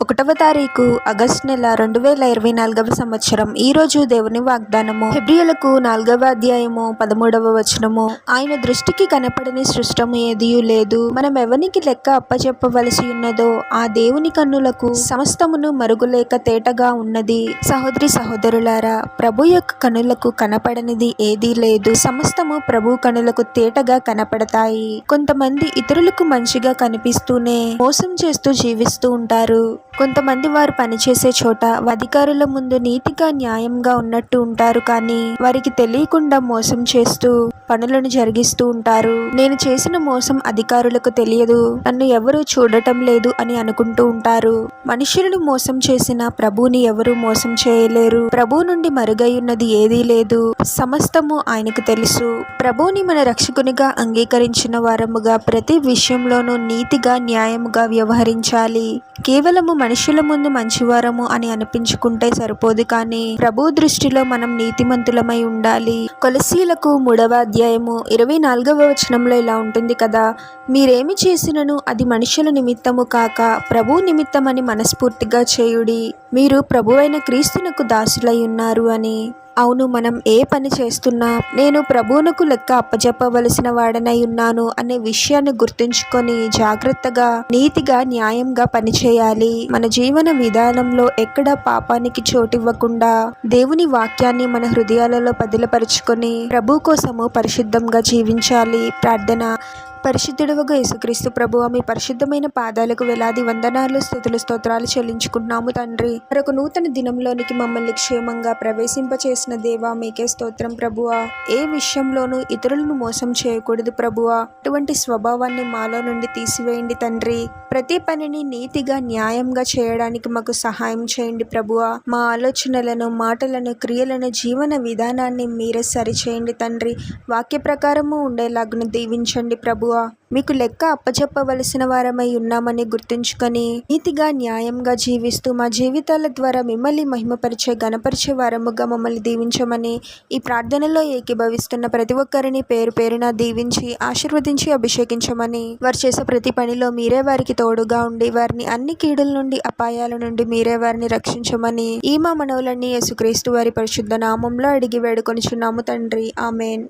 1వ తారీఖు ఆగస్టు నెల 2024 సంవత్సరం. ఈ రోజు దేవుని వాగ్దానము హెబ్రీయులకు 4వ అధ్యాయము 13వ వచనము. ఆయన దృష్టికి కనపడని సృష్టము ఏదియూ లేదు. మనం ఎవనికి లెక్క అప్పచెప్పవలసి ఉన్నదో ఆ దేవుని కన్నులకు సమస్తమును మరుగులేక తేటగా ఉన్నది. సహోదరి సహోదరులారా, ప్రభు యొక్క కన్నులకు కనపడనిది ఏదీ లేదు. సమస్తము ప్రభు కన్నులకు తేటగా కనపడతాయి. కొంతమంది ఇతరులకు మంచిగా కనిపిస్తూనే మోసం చేస్తూ జీవిస్తూ ఉంటారు. కొంతమంది వారు పనిచేసే చోట అధికారుల ముందు నీతిగా న్యాయంగా ఉన్నట్టు ఉంటారు, కానీ వారికి తెలియకుండా మోసం చేస్తూ పనులను జరిగిస్తూ ఉంటారు. నేను చేసిన మోసం అధికారులకు తెలియదు, నన్ను ఎవరూ చూడటం లేదు అని అనుకుంటూ ఉంటారు. మనుషులను మోసం చేసిన ప్రభువుని ఎవరూ మోసం చేయలేరు. ప్రభువు నుండి మరుగైయున్నది ఏదీ లేదు. సమస్తము ఆయనకు తెలుసు. ప్రభువుని మన రక్షకునిగా అంగీకరించిన వారముగా ప్రతి విషయంలోనూ నీతిగా న్యాయముగా వ్యవహరించాలి. కేవలము మనుషుల ముందు మంచివారము అని అనిపించుకుంటే సరిపోదు, కానీ ప్రభు దృష్టిలో మనం నీతిమంతులమై ఉండాలి. కొలస్సీయులకు 3వ అధ్యాయము 24వ వచనంలో ఇలా ఉంటుంది కదా, మీరేమి చేసినను అది మనుషుల నిమిత్తము కాక ప్రభు నిమిత్తమని మనస్ఫూర్తిగా చేయుడి. మీరు ప్రభువైన క్రీస్తునకు దాసులై ఉన్నారు అని. అవును, మనం ఏ పని చేస్తున్నా నేను ప్రభువునకు లెక్క అప్పచెప్పవలసిన వాడనై ఉన్నాను అనే విషయాన్ని గుర్తుంచుకొని జాగ్రత్తగా నీతిగా న్యాయంగా పనిచేయాలి. మన జీవన విధానంలో ఎక్కడ పాపానికి చోటివ్వకుండా దేవుని వాక్యాన్ని మన హృదయాలలో పదిలపరుచుకొని ప్రభు కోసము పరిశుద్ధంగా జీవించాలి. ప్రార్థన. పరిశుద్ధుడవగు యేసుక్రీస్తు ప్రభువా, మీ పరిశుద్ధమైన పాదాలకు వేలాది వందనాలు, స్తుతులు, స్తోత్రాలు చెల్లించుకుంటున్నాము తండ్రి. మరొక నూతన దినంలోనికి మమ్మల్ని క్షేమంగా ప్రవేశింపచేసిన దేవా, మీకే స్తోత్రం ప్రభువా. ఏ విషయంలోనూ ఇతరులను మోసం చేయకూడదు ప్రభువా. అటువంటి స్వభావాన్ని మాలో నుండి తీసివేయండి తండ్రి. ప్రతి పనిని నీతిగా న్యాయంగా చేయడానికి మాకు సహాయం చేయండి ప్రభువా. మా ఆలోచనలను, మాటలను, క్రియలను, జీవన విధానాన్ని మీరే సరిచేయండి తండ్రి. వాక్య ప్రకారము ఉండేలాగును దీవించండి ప్రభువా. మీకు లెక్క అప్పచెప్పవలసిన వారమై ఉన్నామని గుర్తుంచుకొని నీతిగా న్యాయంగా జీవిస్తూ మా జీవితాల ద్వారా మిమ్మల్ని మహిమపరిచే గణపరిచే వారముగా మమ్మల్ని దీవించమని ఈ ప్రార్థనలో ఏకీభవిస్తున్న ప్రతి ఒక్కరిని పేరు పేరున దీవించి ఆశీర్వదించి అభిషేకించమని, వారు చేసే ప్రతి పనిలో మీరే వారికి తోడుగా ఉండి వారిని అన్ని కీడుల నుండి అపాయాల నుండి మీరే వారిని రక్షించమని ఈ మా మనవులన్నీ యేసుక్రీస్తు వారి పరిశుద్ధ నామంలో అడిగి వేడుకొనిచున్నాము తండ్రి. ఆమెన్.